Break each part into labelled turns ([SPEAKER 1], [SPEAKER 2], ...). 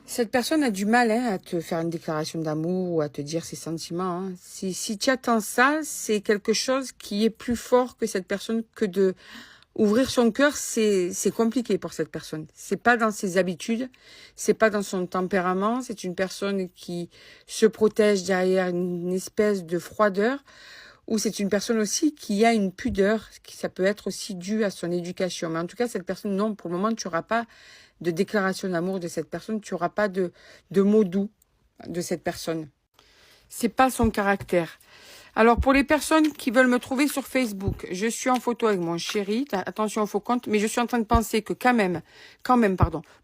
[SPEAKER 1] Cette personne a du mal à te faire une déclaration d'amour ou à te dire ses sentiments. Hein. Si tu attends ça, c'est quelque chose qui est plus fort que cette personne que de ouvrir son cœur. C'est compliqué pour cette personne. C'est pas dans ses habitudes, c'est pas dans son tempérament. C'est une personne qui se protège derrière une espèce de froideur. Ou c'est une personne aussi qui a une pudeur, ça peut être aussi dû à son éducation. Mais en tout cas, cette personne, non, pour le moment, tu n'auras pas de déclaration d'amour de cette personne, tu n'auras pas de mots doux de cette personne. C'est pas son caractère. Alors, pour les personnes qui veulent me trouver sur Facebook, je suis en photo avec mon chéri, attention au faux compte, mais je suis en train de penser que quand même,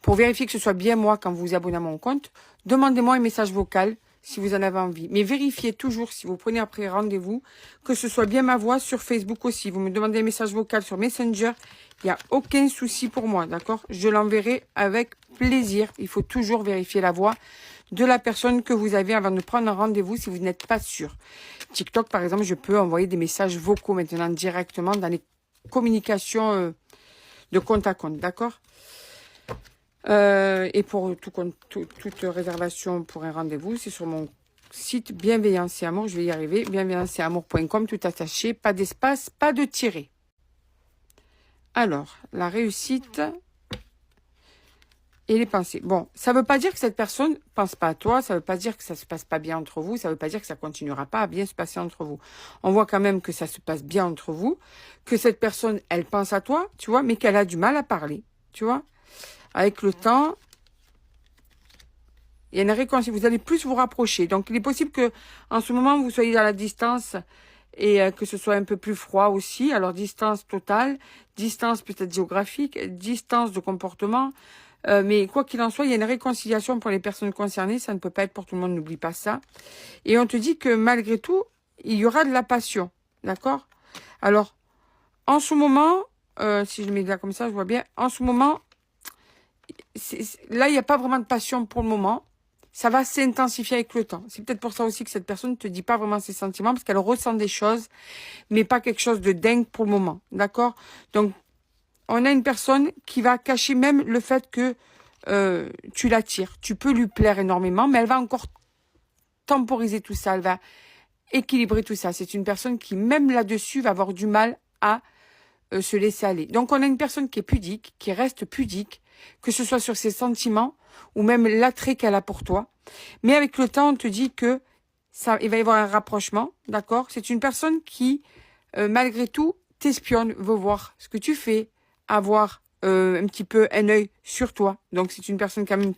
[SPEAKER 1] pour vérifier que ce soit bien moi quand vous vous abonnez à mon compte, demandez-moi un message vocal si vous en avez envie. Mais vérifiez toujours, si vous prenez après rendez-vous, que ce soit bien ma voix sur Facebook aussi. Vous me demandez un message vocal sur Messenger, il n'y a aucun souci pour moi, d'accord? Je l'enverrai avec plaisir. Il faut toujours vérifier la voix de la personne que vous avez avant de prendre un rendez-vous si vous n'êtes pas sûr. TikTok, par exemple, je peux envoyer des messages vocaux maintenant directement dans les communications de compte à compte, d'accord? Et pour toute réservation pour un rendez-vous, c'est sur mon site Bienveillance et Amour. Je vais y arriver. bienveillanceetamour.com, tout attaché, pas d'espace, pas de tiret. Alors, la réussite et les pensées. Bon, ça ne veut pas dire que cette personne pense pas à toi, ça ne veut pas dire que ça se passe pas bien entre vous, ça ne veut pas dire que ça continuera pas à bien se passer entre vous. On voit quand même que ça se passe bien entre vous, que cette personne, elle pense à toi, tu vois, mais qu'elle a du mal à parler, tu vois. Avec le temps, il y a une réconciliation, vous allez plus vous rapprocher. Donc, il est possible que en ce moment, vous soyez à la distance et que ce soit un peu plus froid aussi. Alors, distance totale, distance peut-être géographique, distance de comportement. Mais quoi qu'il en soit, il y a une réconciliation pour les personnes concernées. Ça ne peut pas être pour tout le monde, n'oublie pas ça. Et on te dit que malgré tout, il y aura de la passion. D'accord? Alors, en ce moment, si je mets là comme ça, je vois bien. En ce moment, là, il n'y a pas vraiment de passion pour le moment. Ça va s'intensifier avec le temps. C'est peut-être pour ça aussi que cette personne ne te dit pas vraiment ses sentiments, parce qu'elle ressent des choses, mais pas quelque chose de dingue pour le moment. D'accord? Donc, on a une personne qui va cacher même le fait que tu l'attires. Tu peux lui plaire énormément, mais elle va encore temporiser tout ça. Elle va équilibrer tout ça. C'est une personne qui, même là-dessus, va avoir du mal à se laisser aller. Donc, on a une personne qui est pudique, qui reste pudique, que ce soit sur ses sentiments ou même l'attrait qu'elle a pour toi. Mais avec le temps, on te dit que il va y avoir un rapprochement, d'accord? C'est une personne qui, malgré tout, t'espionne, veut voir ce que tu fais, avoir un petit peu un œil sur toi. Donc, c'est une personne quand même